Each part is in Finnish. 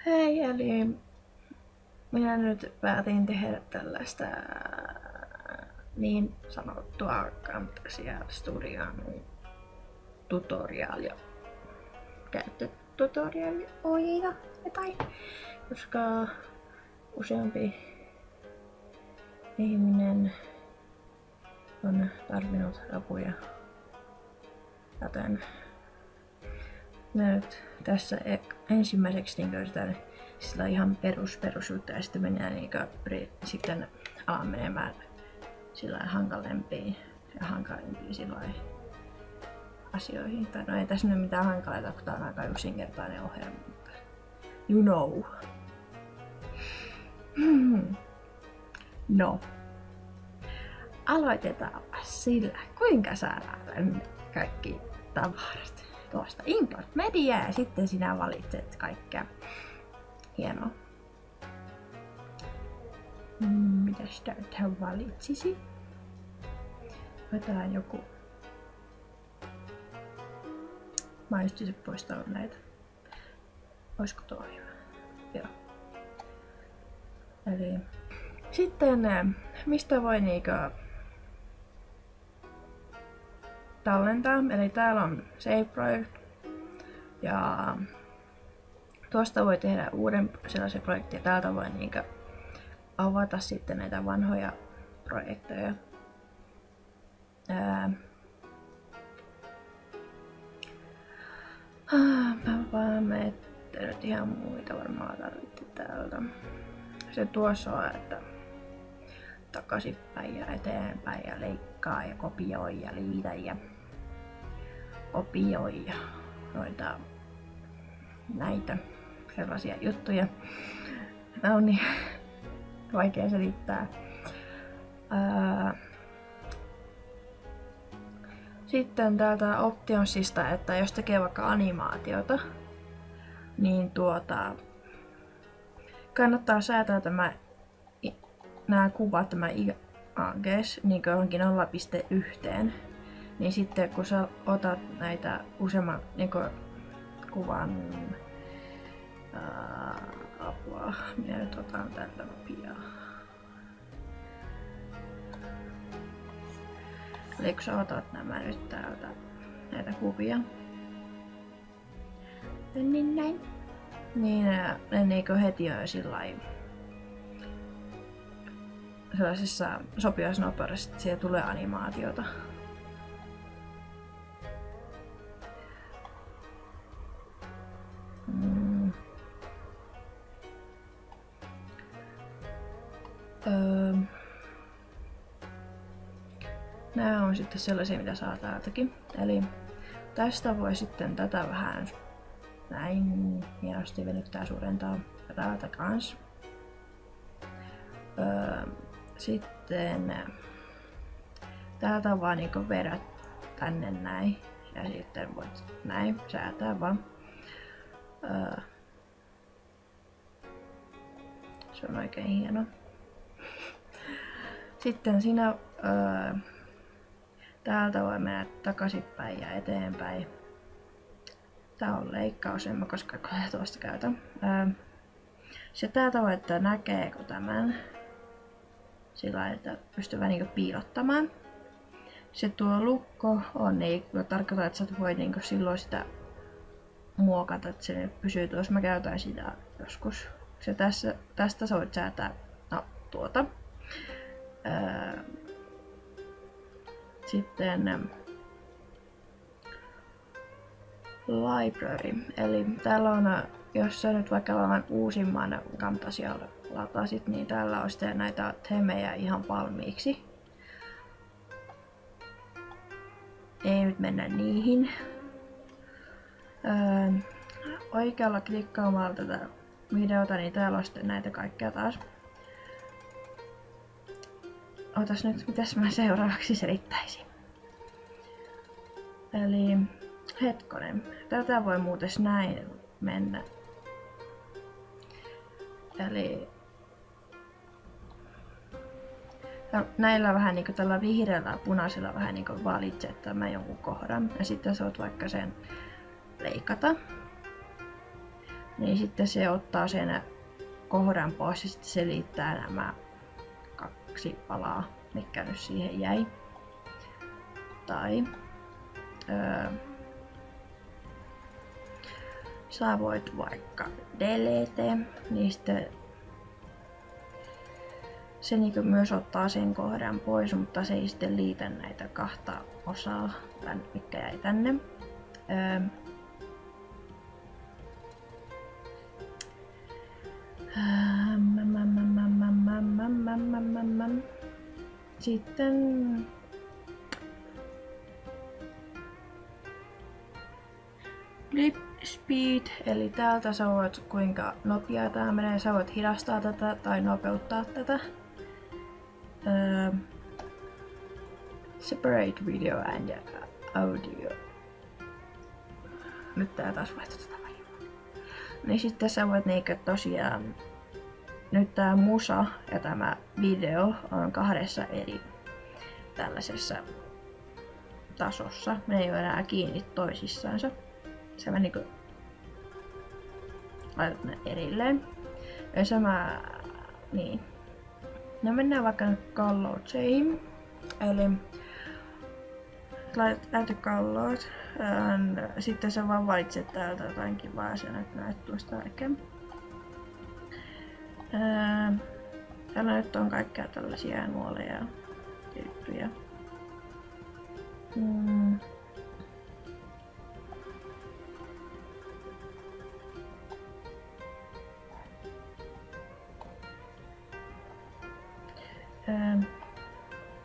Hei, eli minä nyt päätin tehdä tällaista niin sanottua Camtasia Studion tutorialia, käyttötutorialiohjeita jotain, koska useampi ihminen on tarvinnut apuja, joten minä nyt tässä ensimmäiseksi niin yritän sillä ihan perusjuttuja ja sitten mennään sitten alan menemään sillä hankalempiin ja hankalimpiin asioihin. Tai no ei tässä nyt mitään hankaleita, kun tää on aika yksinkertainen ohjelma, mutta you know. No, aloitetaan sillä, kuinka saadaan kaikki tavarat tuosta Import Media ja sitten sinä valitset kaikkea hienoa. Mitäs täältä valitsisi? Otetaan joku. Mä just itse poistanut näitä. Oisko tuo hyvä? Joo. Eli sitten mistä voi tallentaa. Eli täällä on Save Project. Ja tuosta voi tehdä uuden sellaisen projektin ja täältä voi avata sitten näitä vanhoja projekteja. Mä ette nyt ihan muita varmaan tarvitte täältä. Se tuossa on, että takaisinpäin ja eteenpäin ja leikkaa ja kopioi ja liitä ja kopioi ja noita näitä sellaisia juttuja. Tämä on niin vaikea selittää. Sitten täältä optionsista, että jos tekee vaikka animaatiota, niin kannattaa säätää nämä kuvat, tämä IAGs, niin johonkin 0.1. Niin sitten kun sä otat näitä useamman kuvan apua, minä nyt otan tältä pian. Eli kun sä otat nämä nyt täältä, näitä kuvia, niin näin, niin ne heti on sellaisessa sopivassa nopeudessa, että siellä tulee animaatiota. Nämä on sitten sellaisia, mitä saa täältäkin. Eli tästä voi sitten tätä vähän näin hienosti venyttää, suurentaa täältä kans. Sitten täältä vaan vedät tänne näin ja sitten voit näin säätää vaan. Se on oikein hieno. Sitten siinä täältä voi mennä takaisinpäin ja eteenpäin. Tää on leikkaus, en mä koskaan tuosta käytä. Se täältä voi, että näkeekö tämän sillä, että pystyy vähän piilottamaan. Se tuo lukko on tarkoittaa, että sä voi silloin sitä muokata, että se pysyy tuossa. Mä käytän sitä joskus. Se tästä sä voit säätää tuota. Sitten library, eli täällä on, jos sä nyt vaikka vaan uusimman Camtasialla latasit, niin täällä on sitten näitä themejä ihan valmiiksi. Ei nyt mennä niihin. Oikealla klikkaamalla tätä videota, niin täällä on sitten näitä kaikkea taas. Otas nyt, mitäs mä seuraavaksi selittäisin. Eli hetkonen, tätä voi muuten näin mennä. Eli näillä vähän tällä vihreällä ja punaisella vähän valitset tämän jonkun kohdan ja sitten sä voit vaikka sen leikata. niin sitten se ottaa sen kohdan pois ja sitten se liittää nämä 2 palaa, mitkä nyt siihen jäi. Tai sä voit vaikka delete, niin sitten se niin myös ottaa sen kohdan pois, mutta se ei sitten liitä näitä 2 osaa, mitkä jäi tänne. Sitten flip speed, eli täältä sä voit kuinka nopeaa tää menee, sä voit hidastaa tätä tai nopeuttaa tätä. Separate video and audio. Nyt tää taas vaihtoi tätä väliin. Niin sitten sä voit niinkö tosiaan, nyt tää musa ja tämä video on 2 eri tällaisessa tasossa. Ne ei ole enää kiinni toisissaansa. Sä mä niinku laitat ne erilleen. Ja sama, niin. No mennään vaikka nyt colorsiin. Eli laitat add colors. Sitten sä vaan valitset täältä jotain kivaa, se näyttää tuosta oikein. Täällä nyt on kaikkea tällaisia nuoleja ja juttuja.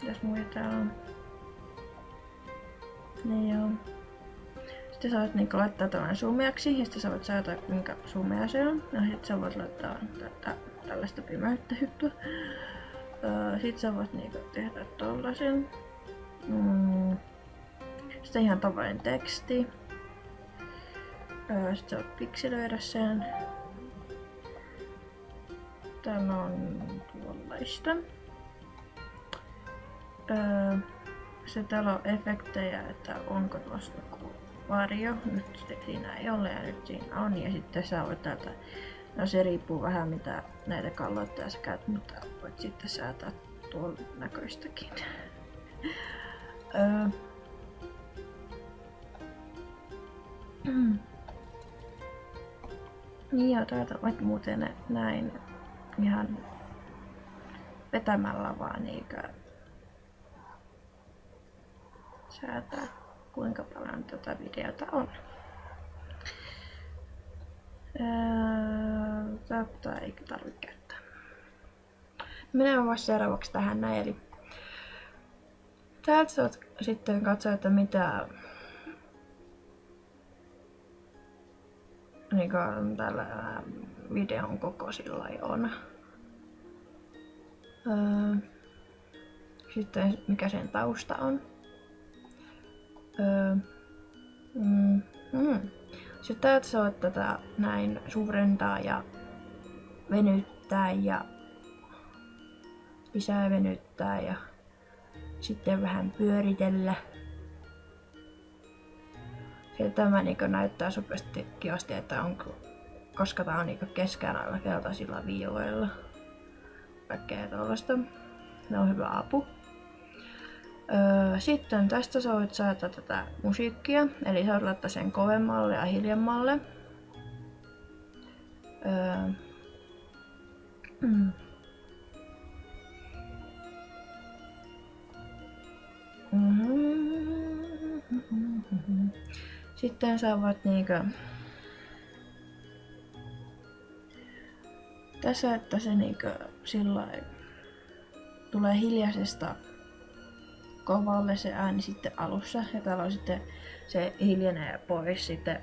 Mitäs muita täällä on? Niin joo. Sitten sä voit niinku laittaa tämän sumeaksi ja sitten sä voit säätää kuinka sumea se on. Ja sitten sä voit laittaa tällaista pimeyttä juttua. Sitten sä voit niinku tehdä tollasen. Sitten ihan tavallinen teksti. Sitten sä voit pikselöidä sen. Täällä on tuollaista. Se täällä on efektejä, että onko tuossa varjo. Nyt siinä ei ole ja nyt siinä on. Ja sitten sä voit täältä, no se riippuu vähän mitä näitä kalloitteja sä käyt, mutta voit sitten säätää tuon näköistäkin. Niin ja täältä voit muuten näin ihan vetämällä vaan niinkö säätää kuinka paljon tätä videota on. Tätä ei tarvitse käyttää. Mennään vasta seuraavaksi tähän näin. Eli täältä saat sitten katsoa, että mitä niin tällä videon koko sillä on. Sitten mikä sen tausta on. Sitten täältä sä voit tätä näin suurentaa ja venyttää ja lisää venyttää ja sitten vähän pyöritellä. Tämä niinku näyttää sopeasti kivasti, että onko, koska tää on niinku keskään aina keltaisilla viivoilla. Kaikkea tollaista. Ne on hyvä apu. Sitten tästä sä voit säätää tätä musiikkia, eli sä voit laittaa sen kovemmalle ja hiljemmalle. Sitten sä voit niinkö tässä, että se niinkö sillain tulee hiljaisesta kovalle se ääni sitten alussa ja täällä on sitten se hiljenee pois sitten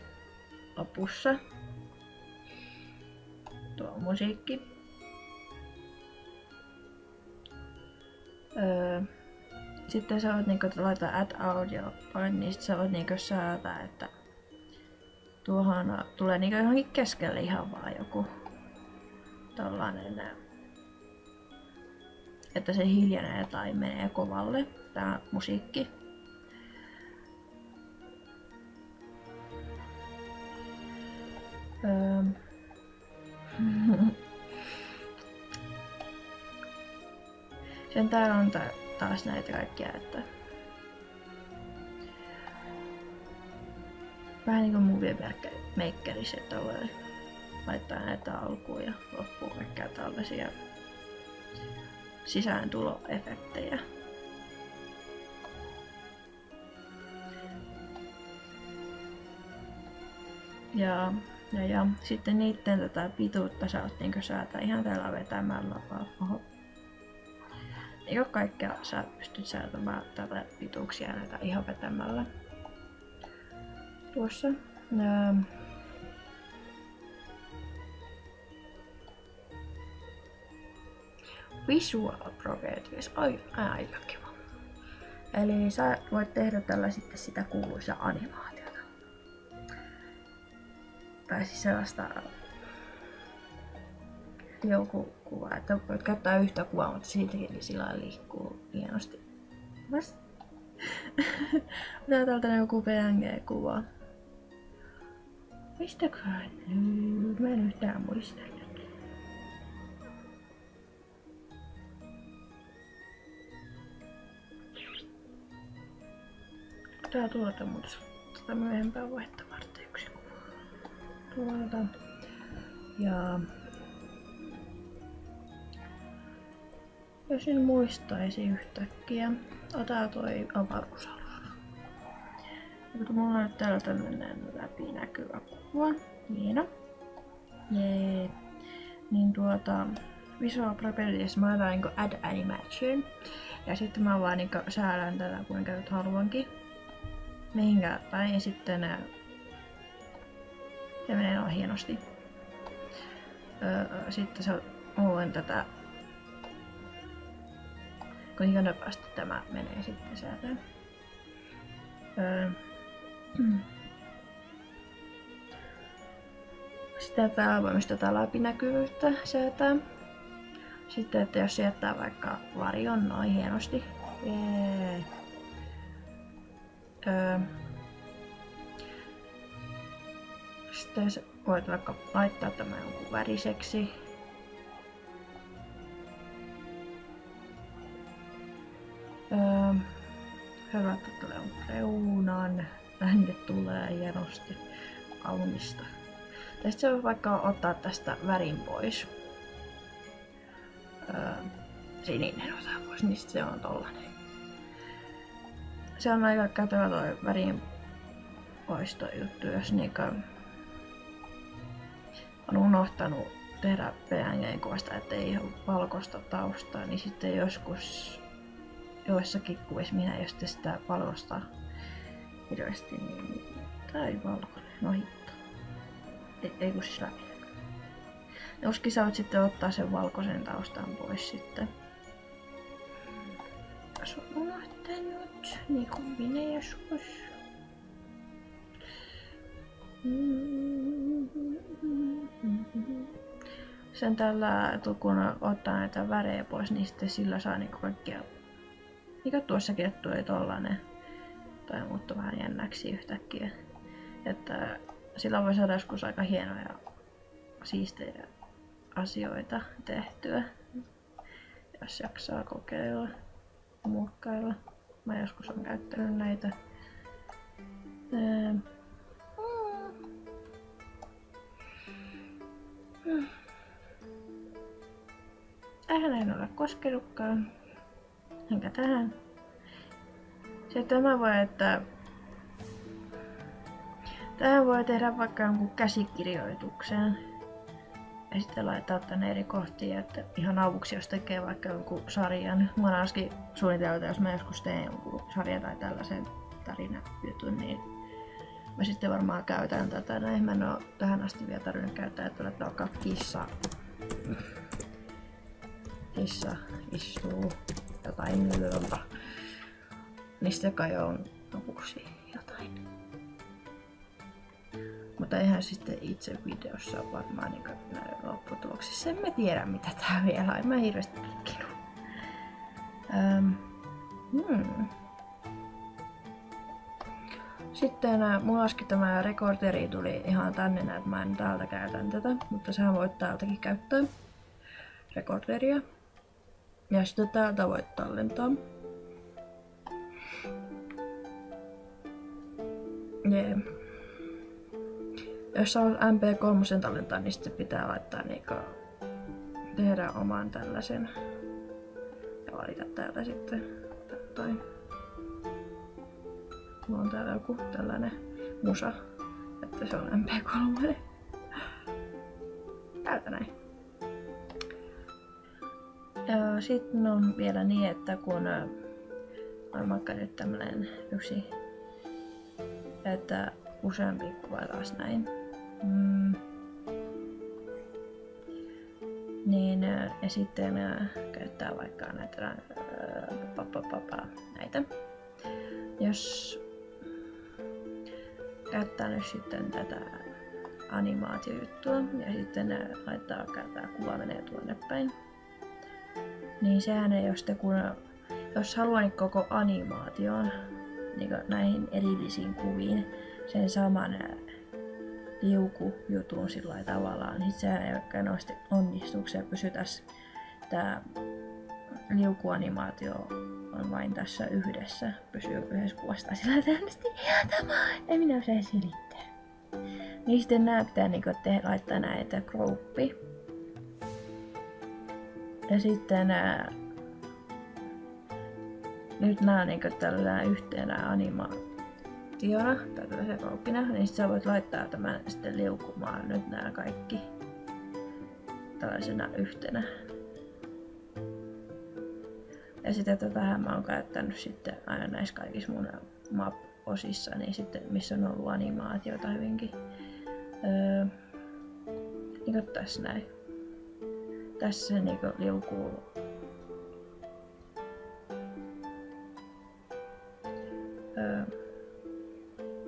lopussa. Tuo musiikki. Sitten sä voit niinku laittaa add audio point, niin sit sä voit niinku säätää, että tuohon tulee niinku johonkin keskelle ihan vaan joku tollanen, että se hiljenee tai menee kovalle tää musiikki. Sen täällä on taas näitä kaikkia, että vähän niinku Movie Makerissä, että voi laittaa näitä alkuun ja loppuun kaikkea tällaisia sisääntuloefektejä. Ja sitten niitten tätä pituutta sä oot niinkö säätää ihan tällä vetämällä vaan. Oho. Eikö kaikkea sä pystyt säätämään tätä pituuksia näitä ihan vetämällä. Tuossa. Visual properties. Aika kiva. Eli sä voit tehdä tällä sitten sitä kuuluisaa animaatiota. Tai siis sellaista joku kuva, että voit käyttää yhtä kuvaa, mutta siltikin niin sillä liikkuu hienosti. Tää täältä joku PNG-kuva. Mistäköhän nyt? Mä en yhtään muista nyt. Tää tuolta muuta tätä myöhempää vaihtaa varten yksi kuva. Tuolta. Ja jos en muistaisi yhtäkkiä, ota toi avaruusalus. Mutta mulla on nyt täällä tämmönen läpinäkyvä kuva. Hieno. Jee. Niin Visual Properties mä otan niinku Add Animation. Ja sitten mä vaan niinku säädän tätä kuinka nyt haluankin. Mihinkä päin ja sitten se menee noin hienosti. Sitten luen tätä kuinka nopeasti tämä menee sitten säätään. Sitten täällä voi myös tätä läpinäkyvyyttä säätää. Sitten, että jos jättää vaikka varjon noin hienosti. Jee. Sitten voit vaikka laittaa tämän jonkun väriseksi. Hyvä, että tulee reunan. Tänne tulee hienosti kaunista. Ja sitten se voi vaikka ottaa tästä värin pois. Sininen osa pois, niin se on tollanen. Se on aika kätevä toi värin poistojuttu, jos niinkö on unohtanut tehdä PNG-kuvasta, ettei ole valkoista taustaa, niin sitten joskus joissakin kuvissa minä jos sitä valkoista hirveästi, niin tai valkoinen, no hitto. Ei kun siis läpi. Joskin sä voit sitten ottaa sen valkoisen taustan pois sitten. Jos on unohtanut, niin kuin minä joskus. Sen tällä, kun ottaa näitä värejä pois, niin sitten sillä saa niinku kaikkia. Mikä tuossakin, että tuli tollanen. Tai muuttuu vähän jännäksi yhtäkkiä. Että sillä voi saada joskus aika hienoja, siistejä asioita tehtyä. Jos jaksaa kokeilla, muokkailla. Mä joskus on käyttänyt näitä. Tähän en ole koskenutkaan. Enkä tähän. Sitten mä voi, että tähän voi tehdä vaikka jonkun käsikirjoituksen. Ja sitten laittaa tänne eri kohtia, että ihan avuksi jos tekee vaikka jonkun sarjan. Mä oon äsken suunniteltu, jos mä joskus teen jonkun sarjan tai tällaisen tarinajutun, niin mä sitten varmaan käytän tätä näin. Mä en oo tähän asti vielä tarvinnut käyttää, että vaikka kissa istuu jotain nylöltä. Niistä kai on avuksi jotain. Mutta eihän sitten itse videossa varmaan niin näy lopputuloksissa. En mä tiedä mitä tää vielä on. En mä hirveästi tutkinut. Sitten mulla olisikin tämä rekorderi tuli ihan tänne, että mä en täältä käytän tätä. Mutta sähän voit täältäkin käyttää rekorderia. Ja sitten täältä voit tallentaa. Jee. Jos sä MP3 tallentaa, niin sitten pitää laittaa niinku tehdä oman tällaisen ja valita täältä sitten tai mulla on täällä joku tällainen musa, että se on MP3. Täältä näin. Ja sitten on vielä niin, että kun on vaikka nyt tämmönen yksi, että useampi kuva taas näin. Niin, ja sitten käyttää vaikka näitä näitä. Jos käyttää nyt sitten tätä animaatiojuttua ja sitten laittaa vaikka tämä kuva menee tuonne päin, niin sehän ei ole sitten kun jos haluaa niin koko animaation niin näihin erillisiin kuviin sen saman liukujutun sillä tavallaan, niin sehän ei oikein onnistu, ja pysytäs tää liukuanimaatio on vain tässä yhdessä, pysyy yhdessä kuvasta sillä tavalla, ei minä osaa selittää. Niin sitten nää pitää niinku laittaa näitä groupi. Ja sitten nyt nää on niinku tällä yhtenä animaationa, tai tällaisena groupina, niin sit sä voit laittaa tämän sitten liukumaan nyt nää kaikki tällaisena yhtenä. Ja sitten tätähän mä oon käyttänyt sitten aina näissä kaikissa mun map-osissa, niin sitten missä on ollut animaatioita hyvinkin. Niin tässä näin. Tässä se niinku liukuu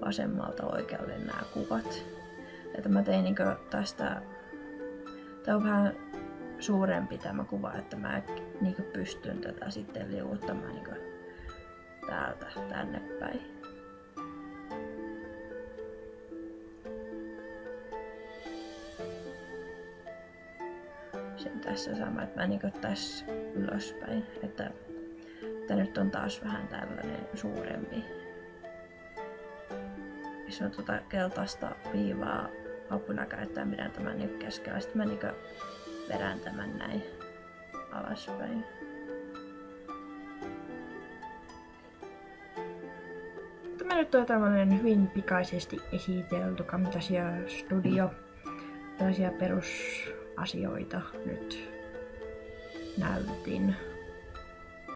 vasemmalta oikealle nämä kuvat. Että mä tein niinku tästä, tää on vähän suurempi tämä kuva, että mä niinku pystyn tätä sitten liuuttamaan niinku täältä tänne päin. Sen tässä sama, että mä niinku tässä ylöspäin, että nyt on taas vähän tällainen suurempi. Se on tuota keltaista viivaa apuna käyttää, pidän tämän niinku keskellä. Sitten mä niinku vedän tämän näin alaspäin. Tämä nyt on tämmönen hyvin pikaisesti esitelty Camtasia Studio. Tällaisia perusasioita nyt näytin.